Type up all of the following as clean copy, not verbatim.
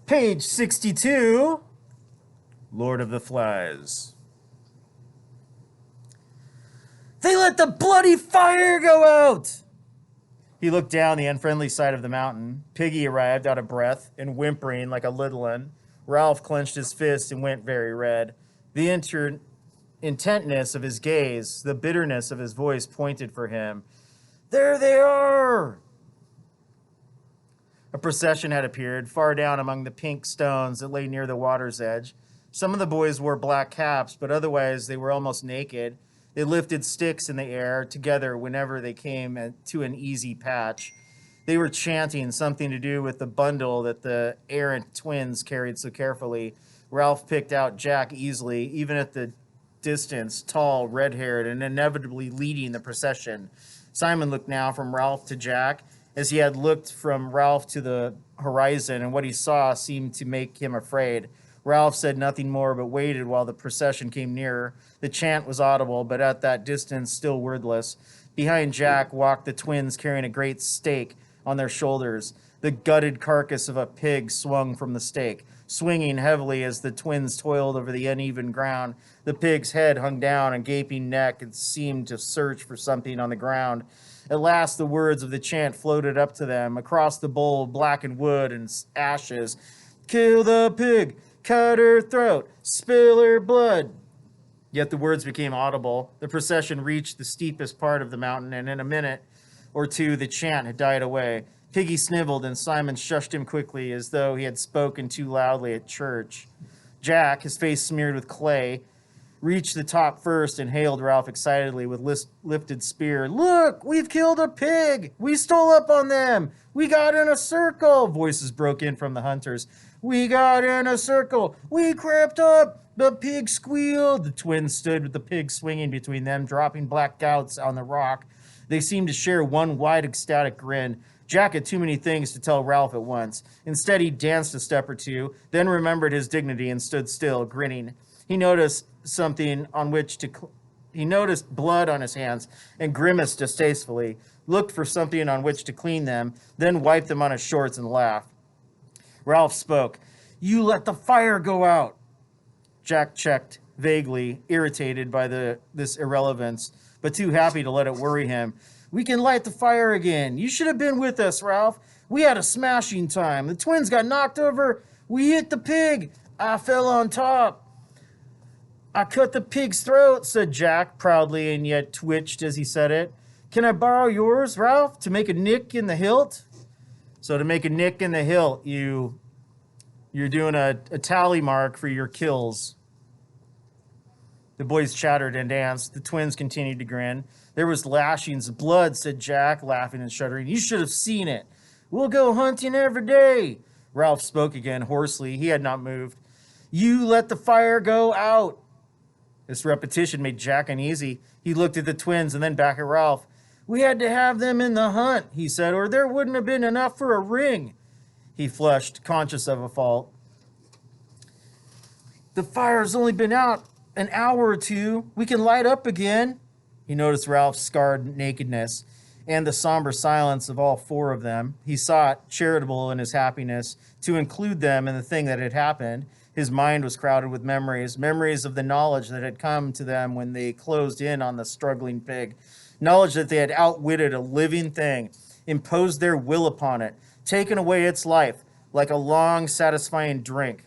Page 62, Lord of the Flies. They let the bloody fire go out! He looked down the unfriendly side of the mountain. Piggy arrived out of breath and whimpering like a little one. Ralph clenched his fist and went very red. The intentness of his gaze, the bitterness of his voice pointed for him. There they are! A procession had appeared, far down among the pink stones that lay near the water's edge. Some of the boys wore black caps, but otherwise they were almost naked. They lifted sticks in the air together whenever they came to an easy patch. They were chanting something to do with the bundle that the errant twins carried so carefully. Ralph picked out Jack easily, even at the distance, tall, red-haired, and inevitably leading the procession. Simon looked now from Ralph to Jack, as he had looked from Ralph to the horizon, and what he saw seemed to make him afraid. Ralph said nothing more, but waited while the procession came nearer. The chant was audible, but at that distance still wordless. Behind Jack walked the twins carrying a great stake on their shoulders. The gutted carcass of a pig swung from the stake, swinging heavily as the twins toiled over the uneven ground. The pig's head hung down and gaping neck and seemed to search for something on the ground. At last the words of the chant floated up to them, across the bowl of blackened wood and ashes. Kill the pig! Cut her throat! Spill her blood! Yet the words became audible. The procession reached the steepest part of the mountain, and in a minute or two the chant had died away. Piggy sniveled, and Simon shushed him quickly, as though he had spoken too loudly at church. Jack, his face smeared with clay, reached the top first and hailed Ralph excitedly with lifted spear. Look, we've killed a pig! We stole up on them! We got in a circle! Voices broke in from the hunters. We got in a circle! We crept up! The pig squealed! The twins stood with the pig swinging between them, dropping black gouts on the rock. They seemed to share one wide, ecstatic grin. Jack had too many things to tell Ralph at once. Instead, he danced a step or two, then remembered his dignity and stood still, grinning. He noticed he noticed blood on his hands and grimaced distastefully, looked for something on which to clean them, then wiped them on his shorts and laughed. Ralph spoke. You let the fire go out. Jack checked, vaguely, irritated by this irrelevance, but too happy to let it worry him. We can light the fire again. You should have been with us, Ralph. We had a smashing time. The twins got knocked over. We hit the pig. I fell on top. I cut the pig's throat, said Jack, proudly, and yet twitched as he said it. Can I borrow yours, Ralph, to make a nick in the hilt? So to make a nick in the hilt, you're doing a tally mark for your kills. The boys chattered and danced. The twins continued to grin. There was lashings of blood, said Jack, laughing and shuddering. You should have seen it. We'll go hunting every day. Ralph spoke again, hoarsely. He had not moved. You let the fire go out. This repetition made Jack uneasy. He looked at the twins and then back at Ralph. We had to have them in the hunt, he said, or there wouldn't have been enough for a ring. He flushed, conscious of a fault. The fire's only been out an hour or two. We can light up again. He noticed Ralph's scarred nakedness and the somber silence of all four of them. He sought, charitable in his happiness, to include them in the thing that had happened. His mind was crowded with memories of the knowledge that had come to them when they closed in on the struggling pig. Knowledge that they had outwitted a living thing, imposed their will upon it, taken away its life like a long, satisfying drink.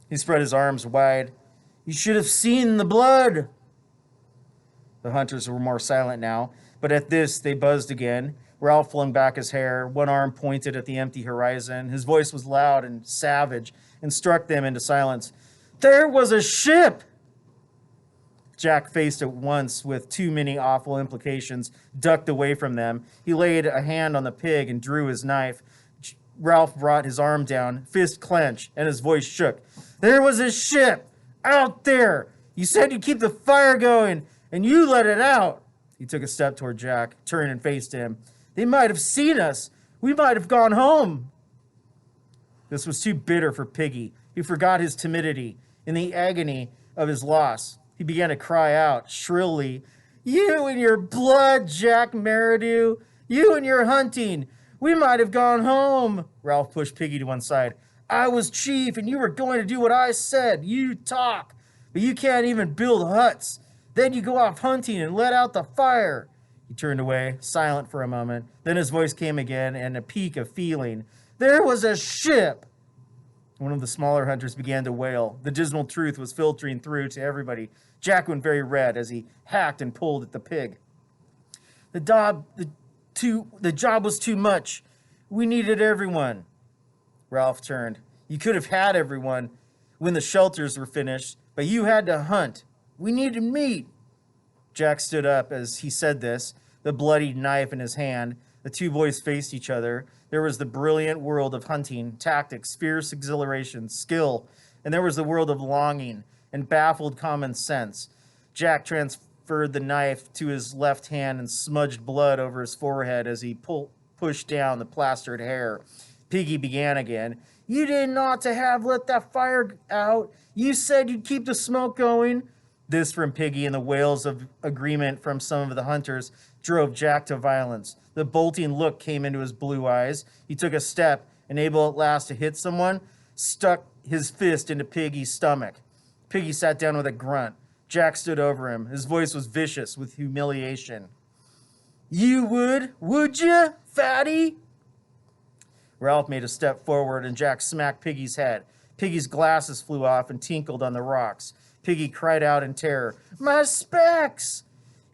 He spread his arms wide. You should have seen the blood. The hunters were more silent now, but at this they buzzed again. Ralph flung back his hair, one arm pointed at the empty horizon. His voice was loud and savage and struck them into silence. There was a ship! Jack faced at once with too many awful implications, ducked away from them. He laid a hand on the pig and drew his knife. Ralph brought his arm down, fist clenched, and his voice shook. There was a ship out there. You said you'd keep the fire going, and you let it out. He took a step toward Jack, turned and faced him. They might have seen us. We might have gone home. This was too bitter for Piggy. He forgot his timidity in the agony of his loss. He began to cry out shrilly, You and your blood, Jack Merridew. You and your hunting. We might have gone home. Ralph pushed Piggy to one side. I was chief, and you were going to do what I said. You talk, but you can't even build huts. Then you go off hunting and let out the fire. He turned away, silent for a moment. Then his voice came again, and a peak of feeling. There was a ship. One of the smaller hunters began to wail. The dismal truth was filtering through to everybody. Jack went very red as he hacked and pulled at the pig. The job was too much. We needed everyone. Ralph turned. You could have had everyone when the shelters were finished, but you had to hunt. We needed meat. Jack stood up as he said this, the bloodied knife in his hand. The two boys faced each other. There was the brilliant world of hunting, tactics, fierce exhilaration, skill, and there was the world of longing and baffled common sense. Jack transferred the knife to his left hand and smudged blood over his forehead as he pushed down the plastered hair. Piggy began again. You didn't ought to have let that fire out. You said you'd keep the smoke going. This from Piggy and the wails of agreement from some of the hunters drove Jack to violence. The bolting look came into his blue eyes. He took a step, and able at last to hit someone, stuck his fist into Piggy's stomach. Piggy sat down with a grunt. Jack stood over him. His voice was vicious with humiliation. You would you, fatty? Ralph made a step forward, and Jack smacked Piggy's head. Piggy's glasses flew off and tinkled on the rocks. Piggy cried out in terror, My specs!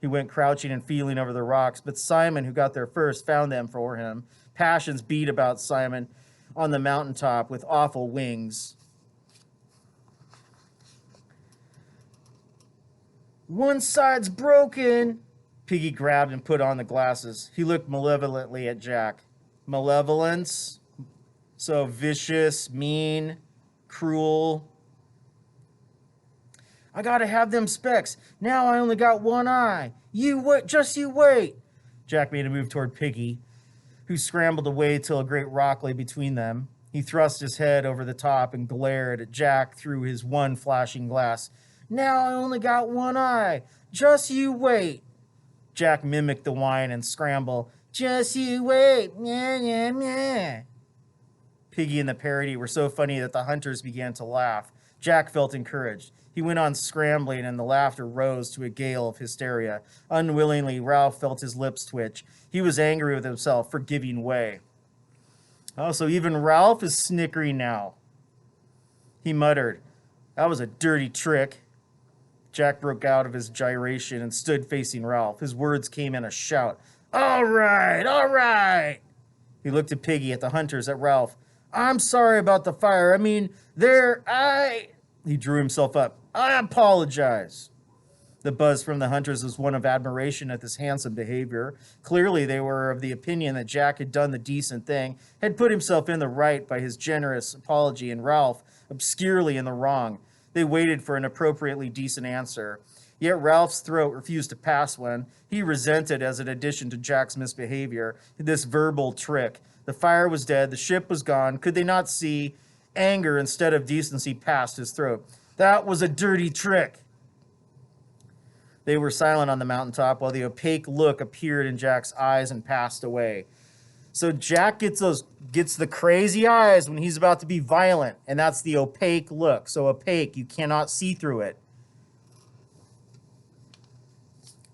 He went crouching and feeling over the rocks, but Simon, who got there first, found them for him. Passions beat about Simon on the mountaintop with awful wings. One side's broken. Piggy grabbed and put on the glasses. He looked malevolently at Jack. Malevolence? So vicious, mean, cruel. I gotta have them specs. Now I only got one eye. You wait, just you wait. Jack made a move toward Piggy, who scrambled away till a great rock lay between them. He thrust his head over the top and glared at Jack through his one flashing glass. Now I only got one eye. Just you wait. Jack mimicked the whine and scramble. Just you wait. Meh, meh, meh. Piggy and the parody were so funny that the hunters began to laugh. Jack felt encouraged. He went on scrambling, and the laughter rose to a gale of hysteria. Unwillingly, Ralph felt his lips twitch. He was angry with himself for giving way. Oh, so even Ralph is snickering now. He muttered, That was a dirty trick. Jack broke out of his gyration and stood facing Ralph. His words came in a shout. All right, all right. He looked at Piggy, at the hunters, at Ralph. I'm sorry about the fire. I mean, He drew himself up. I apologize. The buzz from the hunters was one of admiration at this handsome behavior. Clearly, they were of the opinion that Jack had done the decent thing, had put himself in the right by his generous apology, and Ralph obscurely in the wrong. They waited for an appropriately decent answer. Yet Ralph's throat refused to pass one. He resented, as an addition to Jack's misbehavior, this verbal trick. The fire was dead. The ship was gone. Could they not see? Anger instead of decency passed his throat. That was a dirty trick. They were silent on the mountaintop while the opaque look appeared in Jack's eyes and passed away. So Jack gets the crazy eyes when he's about to be violent, and that's the opaque look. So opaque, you cannot see through it.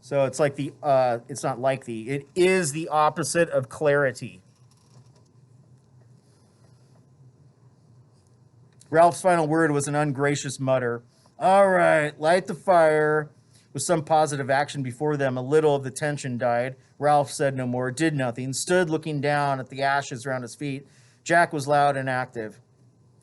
So it's like it is the opposite of clarity. Ralph's final word was an ungracious mutter. All right, light the fire. With some positive action before them, a little of the tension died. Ralph said no more, did nothing, stood looking down at the ashes around his feet. Jack was loud and active.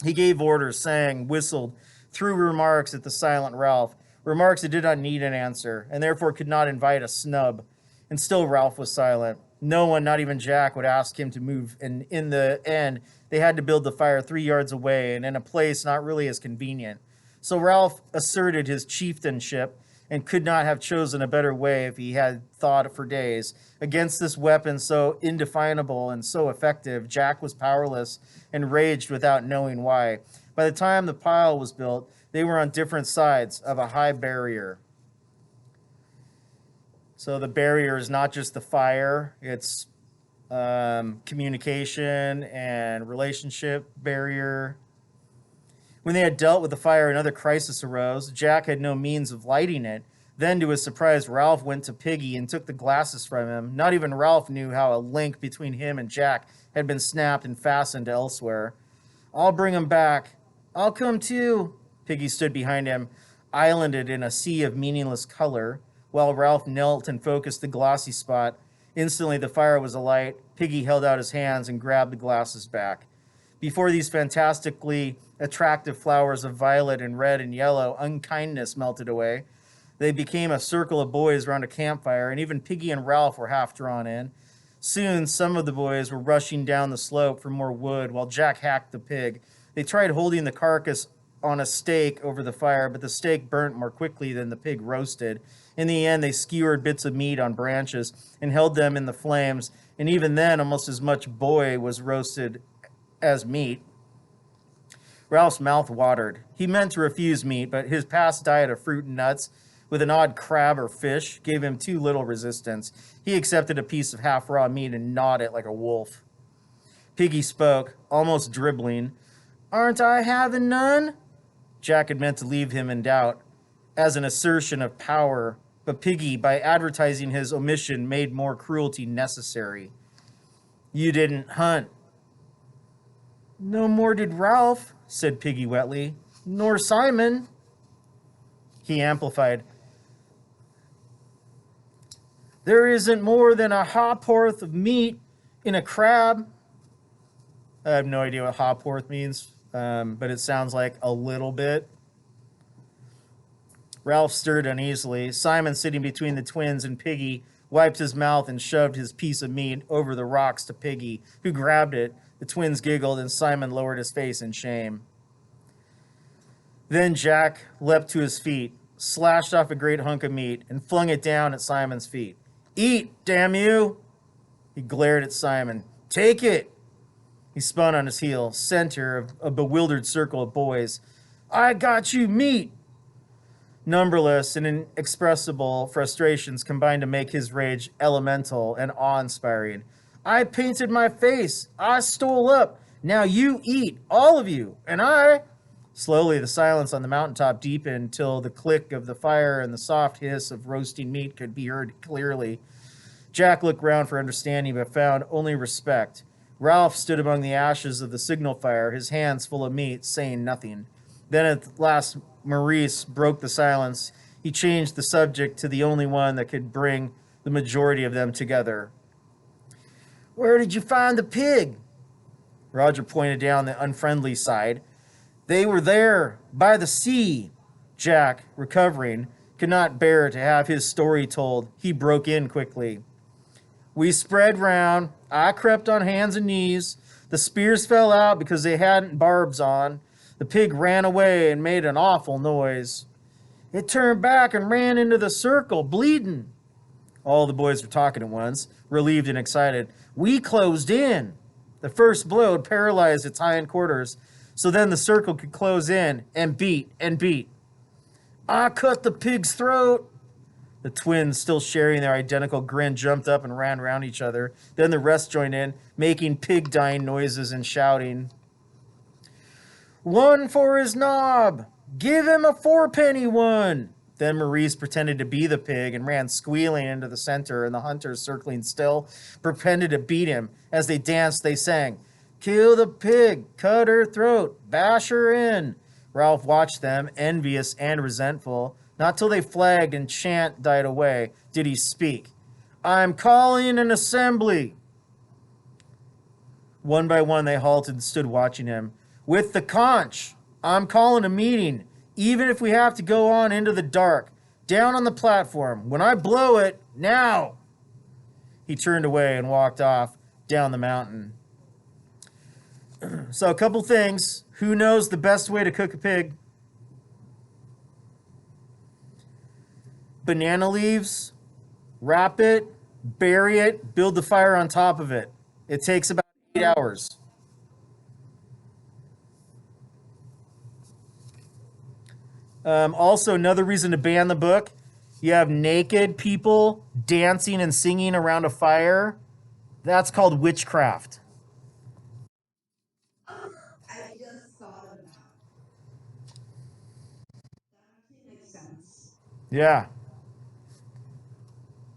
He gave orders, sang, whistled, threw remarks at the silent Ralph, remarks that did not need an answer, and therefore could not invite a snub. And still Ralph was silent. No one, not even Jack, would ask him to move, and in the end, they had to build the fire 3 yards away and in a place not really as convenient. So Ralph asserted his chieftainship and could not have chosen a better way if he had thought for days. Against this weapon so indefinable and so effective, Jack was powerless and raged without knowing why. By the time the pile was built, they were on different sides of a high barrier. So the barrier is not just the fire, it's communication and relationship barrier. When they had dealt with the fire, another crisis arose. Jack had no means of lighting it. Then, to his surprise, Ralph went to Piggy and took the glasses from him. Not even Ralph knew how a link between him and Jack had been snapped and fastened elsewhere. I'll bring him back. I'll come too. Piggy stood behind him, islanded in a sea of meaningless color, while Ralph knelt and focused the glossy spot. Instantly, the fire was alight. Piggy held out his hands and grabbed the glasses back. Before these fantastically attractive flowers of violet and red and yellow, unkindness melted away. They became a circle of boys around a campfire, and even Piggy and Ralph were half drawn in. Soon, some of the boys were rushing down the slope for more wood while Jack hacked the pig. They tried holding the carcass on a stake over the fire, but the stake burnt more quickly than the pig roasted. In the end, they skewered bits of meat on branches and held them in the flames, and even then, almost as much boy was roasted as meat. Ralph's mouth watered. He meant to refuse meat, but his past diet of fruit and nuts, with an odd crab or fish, gave him too little resistance. He accepted a piece of half-raw meat and gnawed it like a wolf. Piggy spoke, almost dribbling. Aren't I having none? Jack had meant to leave him in doubt, as an assertion of power, but Piggy, by advertising his omission, made more cruelty necessary. You didn't hunt. No more did Ralph, said Piggy wetly, nor Simon. He amplified. There isn't more than a ha'porth of meat in a crab. I have no idea what ha'porth means, but it sounds like a little bit. Ralph stirred uneasily. Simon, sitting between the twins and Piggy, wiped his mouth and shoved his piece of meat over the rocks to Piggy, who grabbed it. The twins giggled, and Simon lowered his face in shame. Then Jack leapt to his feet, slashed off a great hunk of meat, and flung it down at Simon's feet. Eat, damn you! He glared at Simon. Take it! He spun on his heel, center of a bewildered circle of boys. I got you meat! Numberless and inexpressible frustrations combined to make his rage elemental and awe-inspiring. I painted my face. I stole up. Now you eat, all of you, and I... Slowly, the silence on the mountaintop deepened till the click of the fire and the soft hiss of roasting meat could be heard clearly. Jack looked round for understanding, but found only respect. Ralph stood among the ashes of the signal fire, his hands full of meat, saying nothing. Then at last Maurice broke the silence. He changed the subject to the only one that could bring the majority of them together. Where did you find the pig? Roger pointed down the unfriendly side. They were there, by the sea. Jack, recovering, could not bear to have his story told. He broke in quickly. We spread round. I crept on hands and knees. The spears fell out because they hadn't barbs on. The pig ran away and made an awful noise. It turned back and ran into the circle, bleeding. All the boys were talking at once, relieved and excited. We closed in. The first blow had paralyzed its hindquarters, so then the circle could close in and beat and beat. I cut the pig's throat. The twins, still sharing their identical grin, jumped up and ran round each other. Then the rest joined in, making pig-dying noises and shouting. One for his knob! Give him a fourpenny one! Then Maurice pretended to be the pig and ran squealing into the center, and the hunters, circling still, pretended to beat him. As they danced, they sang, Kill the pig, cut her throat, bash her in. Ralph watched them, envious and resentful. Not till they flagged and chant died away did he speak. I'm calling an assembly. One by one they halted and stood watching him. With the conch, I'm calling a meeting, even if we have to go on into the dark. Down on the platform. When I blow it, now. He turned away and walked off down the mountain. So a couple things. Who knows the best way to cook a pig? Banana leaves, wrap it, bury it, build the fire on top of it. It takes about 8 hours. Also, another reason to ban the book, you have naked people dancing and singing around a fire. That's called witchcraft. I just saw the map. That actually makes sense. Yeah.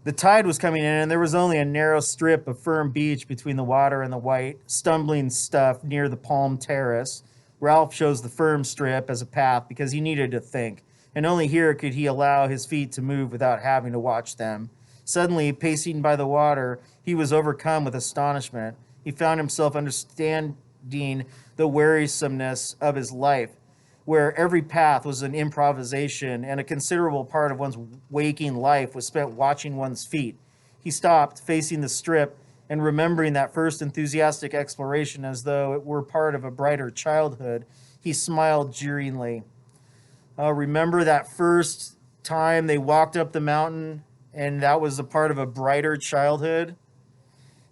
The tide was coming in, and there was only a narrow strip of firm beach between the water and the white, stumbling stuff near the palm terrace. Ralph chose the firm strip as a path because he needed to think, and only here could he allow his feet to move without having to watch them. Suddenly, pacing by the water, he was overcome with astonishment. He found himself understanding the wearisomeness of his life, where every path was an improvisation and a considerable part of one's waking life was spent watching one's feet. He stopped, facing the strip, and remembering that first enthusiastic exploration as though it were part of a brighter childhood, he smiled jeeringly. Remember that first time they walked up the mountain and that was a part of a brighter childhood?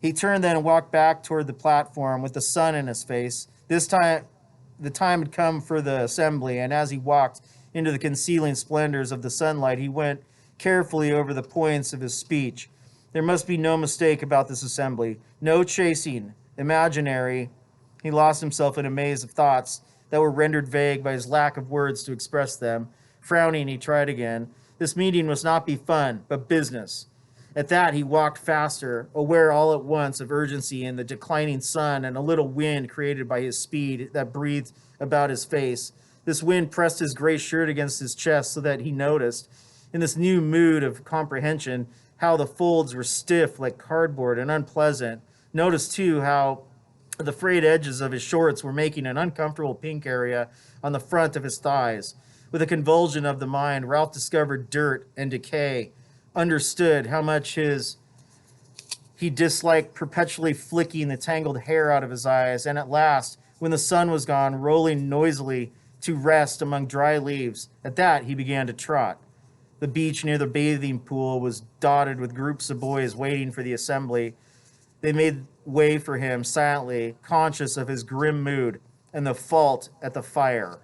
He turned then and walked back toward the platform with the sun in his face. This time, the time had come for the assembly, and as he walked into the concealing splendors of the sunlight, he went carefully over the points of his speech. There must be no mistake about this assembly. No chasing, imaginary. He lost himself in a maze of thoughts that were rendered vague by his lack of words to express them. Frowning, he tried again. This meeting must not be fun, but business. At that, he walked faster, aware all at once of urgency in the declining sun and a little wind created by his speed that breathed about his face. This wind pressed his gray shirt against his chest so that he noticed, in this new mood of comprehension, how the folds were stiff like cardboard and unpleasant. Noticed, too, how the frayed edges of his shorts were making an uncomfortable pink area on the front of his thighs. With a convulsion of the mind, Ralph discovered dirt and decay, understood how much he disliked perpetually flicking the tangled hair out of his eyes, and at last, when the sun was gone, rolling noisily to rest among dry leaves, at that he began to trot. The beach near the bathing pool was dotted with groups of boys waiting for the assembly. They made way for him silently, conscious of his grim mood and the fault at the fire.